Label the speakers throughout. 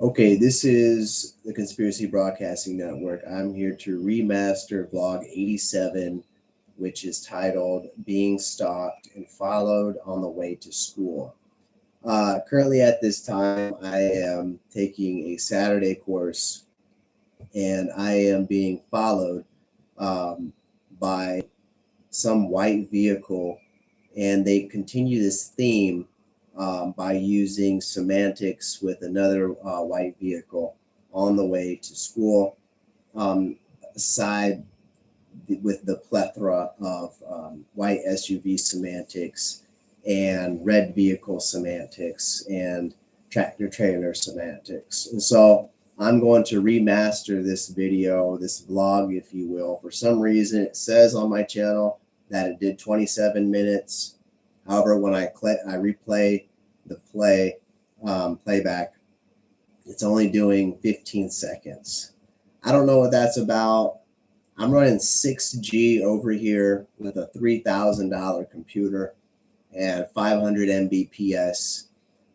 Speaker 1: Okay, this is the Conspiracy Broadcasting Network. I'm here to remaster vlog 87, which is titled Being Stalked and Followed on the Way to School. Currently at this time, I am taking a Saturday course and I am being followed by some white vehicle, and they continue this theme by using semantics with another white vehicle on the way to school, aside with the plethora of white SUV semantics and red vehicle semantics and tractor trailer semantics. And so I'm going to remaster this video, this vlog, if you will. For some reason, it says on my channel that it did 27 minutes. However, when I replay the playback, it's only doing 15 seconds. I don't know what that's about. I'm running 6G over here with a $3,000 computer and 500 Mbps.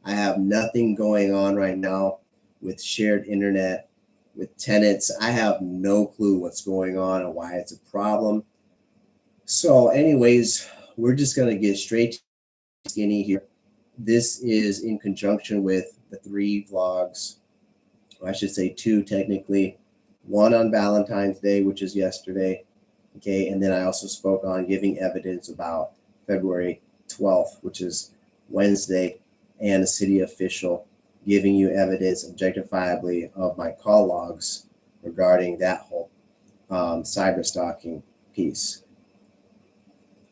Speaker 1: I have nothing going on right now with shared internet, with tenants. I have no clue what's going on and why it's a problem. So anyways, we're just going to get straight to skinny here. This is in conjunction with the 3 vlogs, or I should say 2 technically. One on Valentine's Day, which is yesterday, okay, and then I also spoke on giving evidence about February 12th, which is Wednesday, and a city official giving you evidence objectifiably of my call logs regarding that whole cyber stalking piece.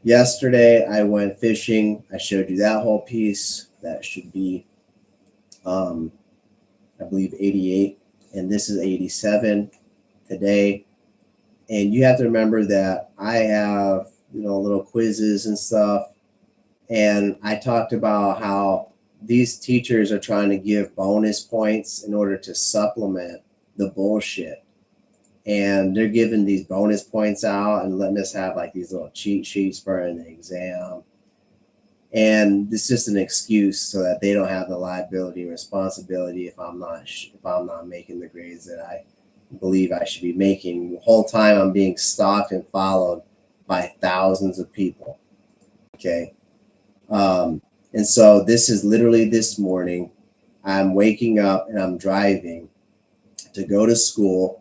Speaker 1: Yesterday, I went fishing. I showed you that whole piece. That should be, I believe, 88, and this is 87 today. And you have to remember that I have, little quizzes and stuff. And I talked about how these teachers are trying to give bonus points in order to supplement the bullshit. And they're giving these bonus points out and letting us have like these little cheat sheets for an exam. And it's just an excuse so that they don't have the liability and responsibility if I'm not making the grades that I believe I should be making. The whole time I'm being stalked and followed by thousands of people. Okay. And so this is literally this morning. I'm waking up and I'm driving to go to school.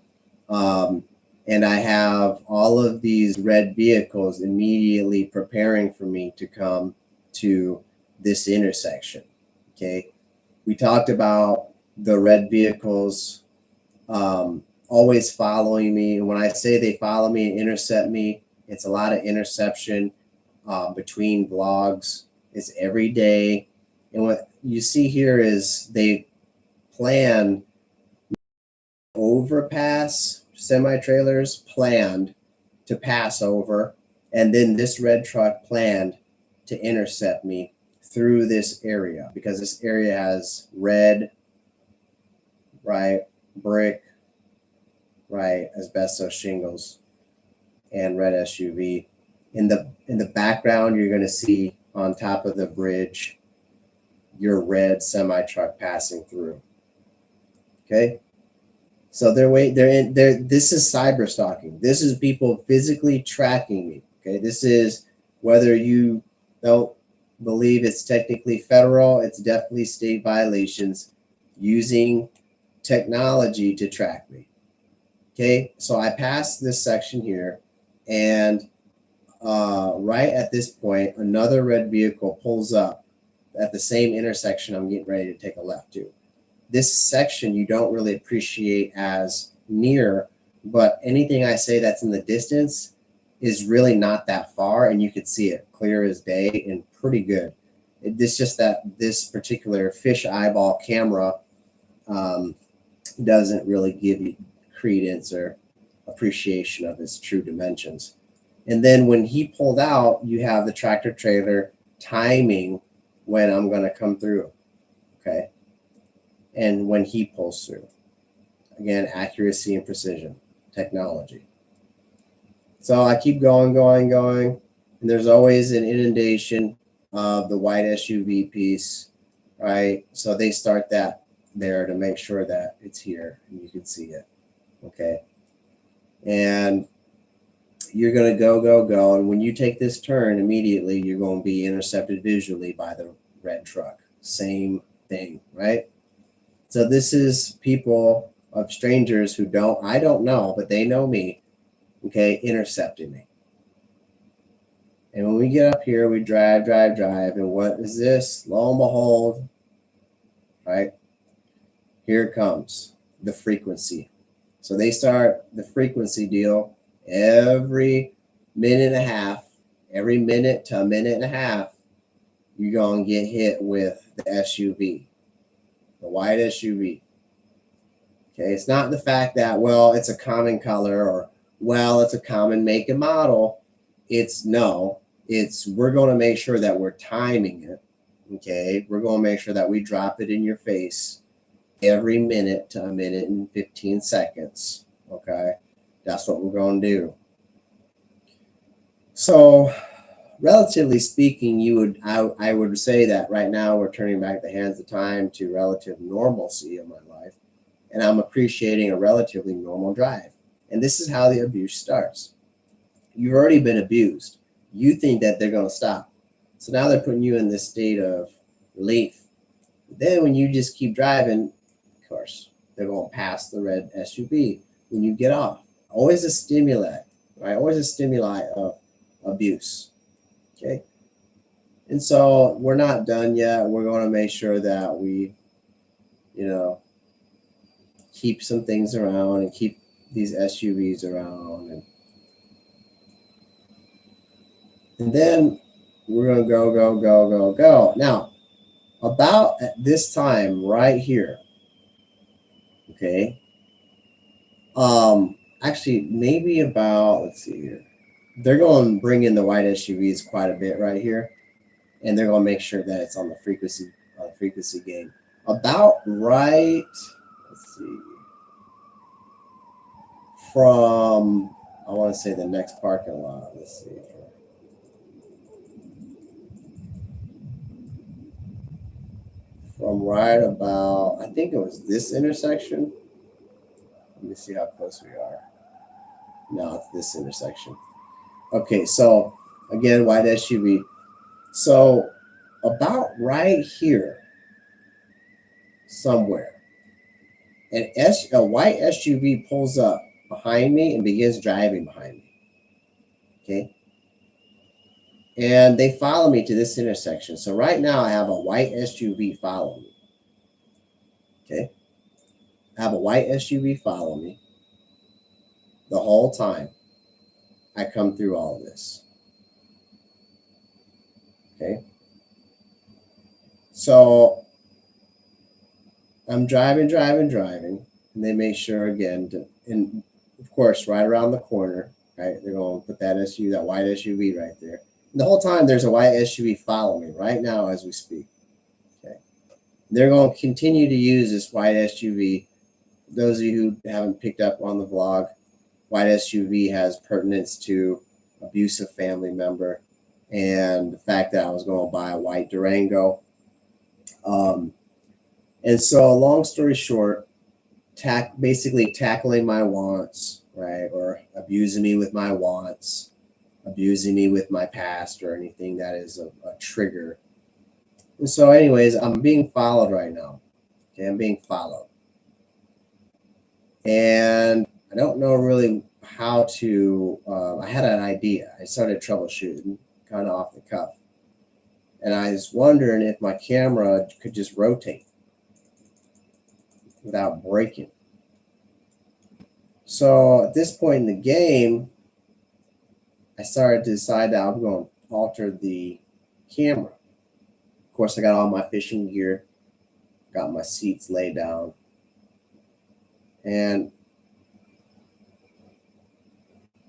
Speaker 1: And I have all of these red vehicles immediately preparing for me to come to this intersection. Okay. We talked about the red vehicles always following me. And when I say they follow me and intercept me, it's a lot of interception between vlogs. It's every day. And what you see here is they plan overpass semi-trailers planned to pass over. And then this red truck planned to intercept me through this area because this area has red, right, brick, right, asbestos shingles, and red SUV. In the background, you're going to see on top of the bridge your red semi truck passing through. Okay, so this is cyber stalking. This is people physically tracking me. Okay, this is, whether you don't believe it's technically federal, it's definitely state violations using technology to track me. Okay, so I passed this section here, and right at this point, another red vehicle pulls up at the same intersection I'm getting ready to take a left to. This section you don't really appreciate as near, but anything I say that's in the distance is really not that far, and you could see it clear as day and pretty good. It's just that this particular fish eyeball camera doesn't really give you credence or appreciation of its true dimensions. And then when he pulled out, you have the tractor trailer timing when I'm going to come through. Okay. And when he pulls through, again, accuracy and precision, technology. So I keep going, and there's always an inundation of the white SUV piece, right? So they start that there to make sure that it's here and you can see it. Okay. And you're going to go. And when you take this turn, immediately you're going to be intercepted visually by the red truck. Same thing, right? So this is people of strangers who I don't know, but they know me, okay, intercepting me. And when we get up here, we drive. And what is this? Lo and behold, right? Here it comes, the frequency. So they start the frequency deal every minute and a half, every minute to a minute and a half, you're going to get hit with the SUV, the white SUV. Okay, it's not the fact that, well, it's a common color or, well, it's a common make and model. We're going to make sure that we're timing it. Okay, we're going to make sure that we drop it in your face every minute to a minute and 15 seconds. Okay, that's what we're going to do. So, relatively speaking, I would say that right now we're turning back the hands of time to relative normalcy of my life, and I'm appreciating a relatively normal drive. And this is how the abuse starts. You've already been abused. You think that they're going to stop. So now they're putting you in this state of relief. Then when you just keep driving, of course, they're going to pass the red SUV when you get off. Always a stimuli, right? Always a stimuli of abuse. Okay. And so we're not done yet. We're going to make sure that we, keep some things around and keep these SUVs around. And then we're going to go. Now, about at this time right here, okay, actually maybe about, let's see here, they're going to bring in the white SUVs quite a bit right here, and they're going to make sure that it's on the frequency game. About right, let's see, from, I want to say the next parking lot, let's see. From right about, I think it was this intersection. Let me see how close we are. No, it's this intersection. Okay, so again, white SUV. So about right here, somewhere, a white SUV pulls up behind me and begins driving behind me. Okay. And they follow me to this intersection. So right now I have a white SUV follow me. Okay. I have a white SUV follow me the whole time I come through all of this. Okay. So I'm driving, and they make sure again and of course, right around the corner, right? They're going to put that white SUV right there. And the whole time there's a white SUV following me right now as we speak. Okay. They're going to continue to use this white SUV. Those of you who haven't picked up on the vlog, white SUV has pertinence to abusive family member and the fact that I was going to buy a white Durango. And so long story short, basically tackling my wants, right? Or abusing me with my wants, abusing me with my past or anything that is a trigger. And so anyways, I'm being followed right now. Okay, I'm being followed. And I don't know really how to, I had an idea. I started troubleshooting kind of off the cuff. And I was wondering if my camera could just rotate without breaking. So at this point in the game, I started to decide that I'm going to alter the camera. Of course, I got all my fishing gear, got my seats laid down, and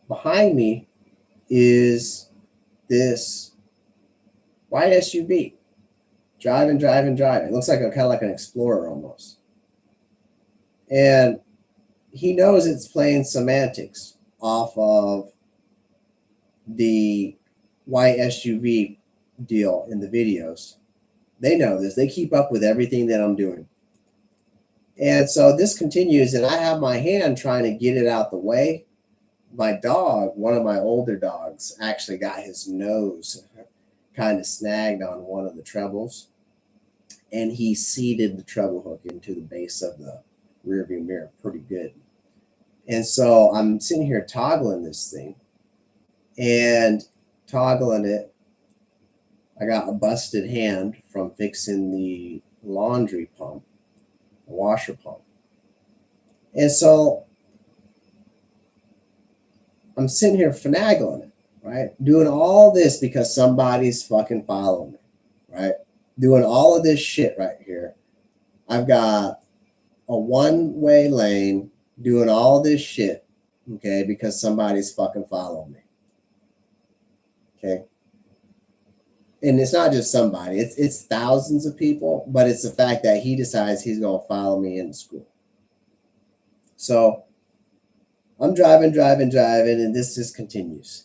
Speaker 1: behind me is this white SUV driving. It looks like kind of like an Explorer almost. And he knows it's playing semantics off of the white SUV deal in the videos. They know this. They keep up with everything that I'm doing. And so this continues, and I have my hand trying to get it out the way. My dog, one of my older dogs, actually got his nose kind of snagged on one of the trebles, and he seated the treble hook into the base of the rearview mirror pretty good. And so I'm sitting here toggling this thing and toggling it. I got a busted hand from fixing the laundry pump, the washer pump. And so I'm sitting here finagling it, right? Doing all this because somebody's fucking following me, right? Doing all of this shit right here. I've got a one-way lane doing all this shit, okay, because somebody's fucking following me. Okay. And it's not just somebody, it's thousands of people, but it's the fact that he decides he's gonna follow me into school. So I'm driving, and this just continues.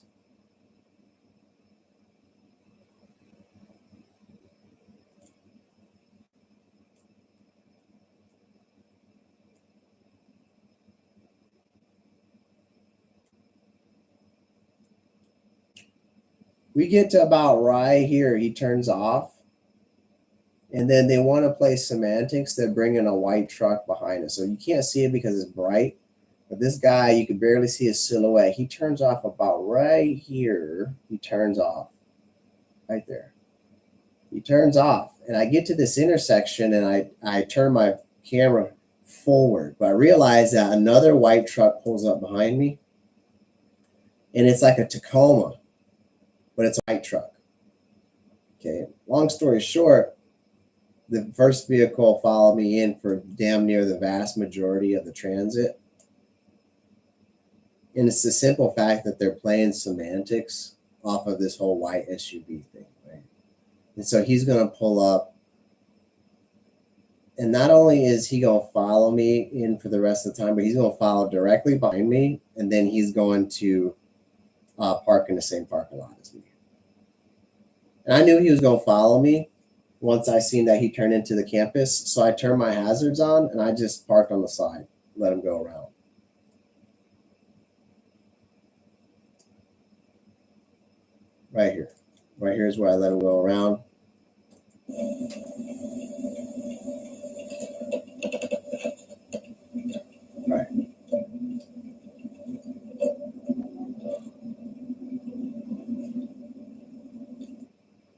Speaker 1: We get to about right here, he turns off, and then they want to play semantics. They're bringing a white truck behind us, so you can't see it because it's bright. But this guy, you can barely see his silhouette. He turns off about right here. He turns off right there. He turns off, and I get to this intersection, and I turn my camera forward, but I realize that another white truck pulls up behind me, and it's like a Tacoma, but it's a white truck. Okay, long story short, the first vehicle followed me in for damn near the vast majority of the transit. And it's the simple fact that they're playing semantics off of this whole white SUV thing, right? And so he's going to pull up. And not only is he going to follow me in for the rest of the time, but he's going to follow directly behind me. And then he's going to park in the same parking lot as me. And I knew he was going to follow me once I seen that he turned into the campus. So I turned my hazards on and I just parked on the side, let him go around. Right here. Right here is where I let him go around. Right.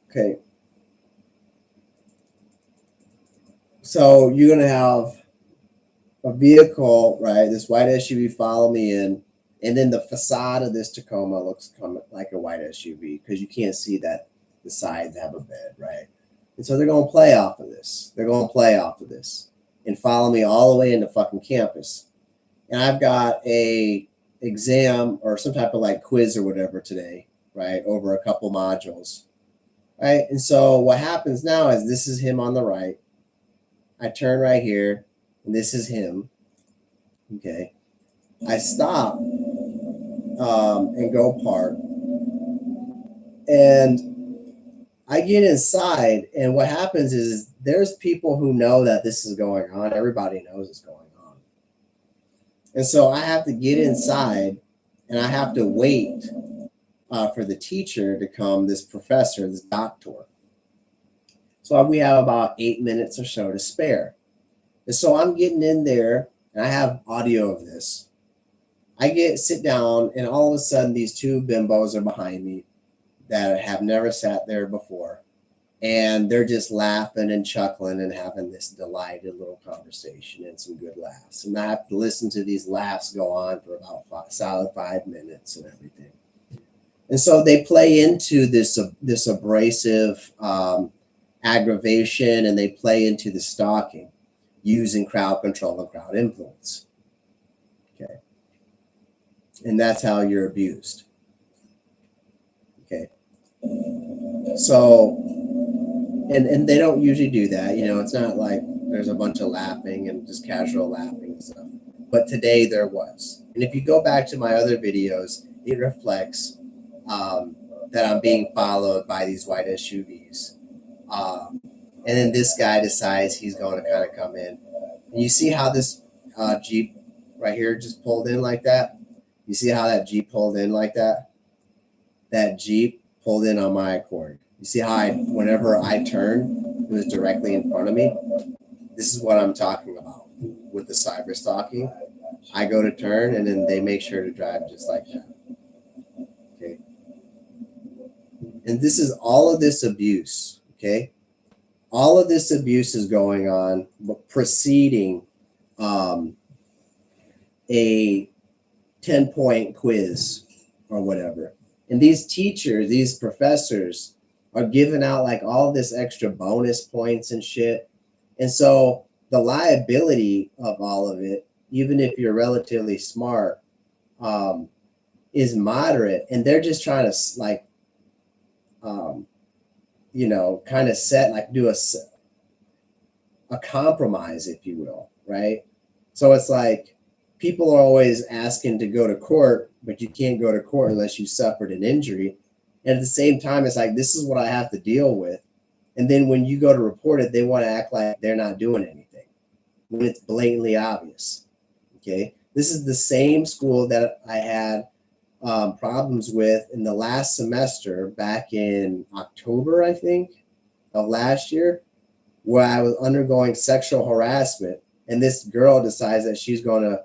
Speaker 1: Okay. So you're going to have a vehicle, right? This white SUV follow me in. And then the facade of this Tacoma looks like a white SUV because you can't see that the sides have a bed, right? And so they're going to play off of this. They're going to play off of this and follow me all the way into fucking campus. And I've got a exam or some type of like quiz or whatever today, right? Over a couple modules, right? And so what happens now is this is him on the right. I turn right here, and this is him. Okay. I stop and go park. And I get inside, and what happens is there's people who know that this is going on. Everybody knows it's going on. And so I have to get inside, and I have to wait for the teacher to come, this professor, this doctor. So we have about 8 minutes or so to spare. And so I'm getting in there, and I have audio of this. I sit down, and all of a sudden, these two bimbos are behind me that have never sat there before. And they're just laughing and chuckling and having this delighted little conversation and some good laughs. And I have to listen to these laughs go on for about solid 5 minutes and everything. And so they play into this abrasive aggravation, and they play into the stalking using crowd control and crowd influence. Okay. And that's how you're abused. Okay. So, and they don't usually do that. It's not like there's a bunch of laughing and just casual laughing and stuff. But today there was. And if you go back to my other videos, it reflects that I'm being followed by these white SUVs. And then this guy decides he's going to kind of come in. And you see how this Jeep right here just pulled in like that? You see how that Jeep pulled in like that? That Jeep pulled in on my accord. You see how whenever I turned, it was directly in front of me? This is what I'm talking about with the cyber stalking. I go to turn and then they make sure to drive just like that. Okay. And this is all of this abuse. Okay. All of this abuse is going on, but preceding a 10-point quiz or whatever. And these teachers, these professors are giving out like all this extra bonus points and shit. And so the liability of all of it, even if you're relatively smart, is moderate. And they're just trying to like, kind of set, like do a compromise, if you will, right? So it's like people are always asking to go to court, but you can't go to court unless you suffered an injury. And at the same time, it's like, this is what I have to deal with. And then when you go to report it, they want to act like they're not doing anything when it's blatantly obvious. Okay. This is the same school that I had problems with in the last semester back in October, I think, of last year, where I was undergoing sexual harassment. And this girl decides that she's going to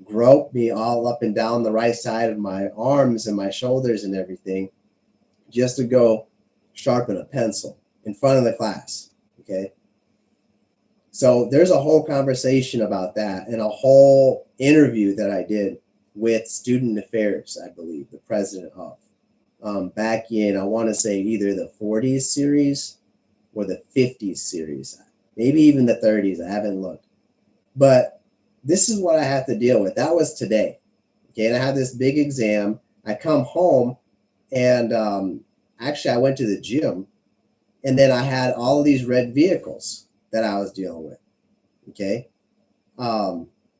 Speaker 1: grope me all up and down the right side of my arms and my shoulders and everything just to go sharpen a pencil in front of the class. Okay. So there's a whole conversation about that and a whole interview that I did with Student Affairs, I believe, the president of, back in, I want to say either the 40s series or the 50s series, maybe even the 30s. I haven't looked. But this is what I have to deal with. That was today. Okay. And I had this big exam. I come home and actually I went to the gym and then I had all of these red vehicles that I was dealing with. Okay.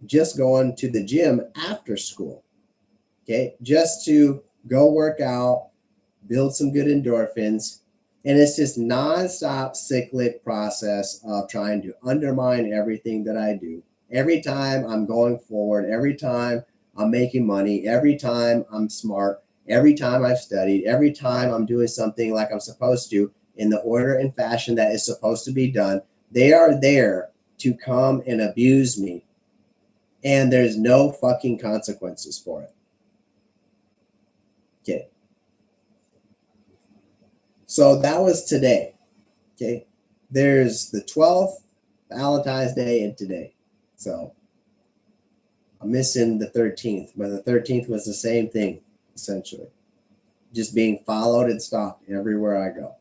Speaker 1: Just going to the gym after school. Okay. Just to go work out, build some good endorphins. And it's just nonstop cyclic process of trying to undermine everything that I do. Every time I'm going forward, every time I'm making money, every time I'm smart, every time I've studied, every time I'm doing something like I'm supposed to in the order and fashion that is supposed to be done, they are there to come and abuse me. And there's no fucking consequences for it. Okay. So that was today. Okay. There's the 12th, Valentine's Day, and today. So I'm missing the 13th, but the 13th was the same thing, essentially. Just being followed and stalked everywhere I go.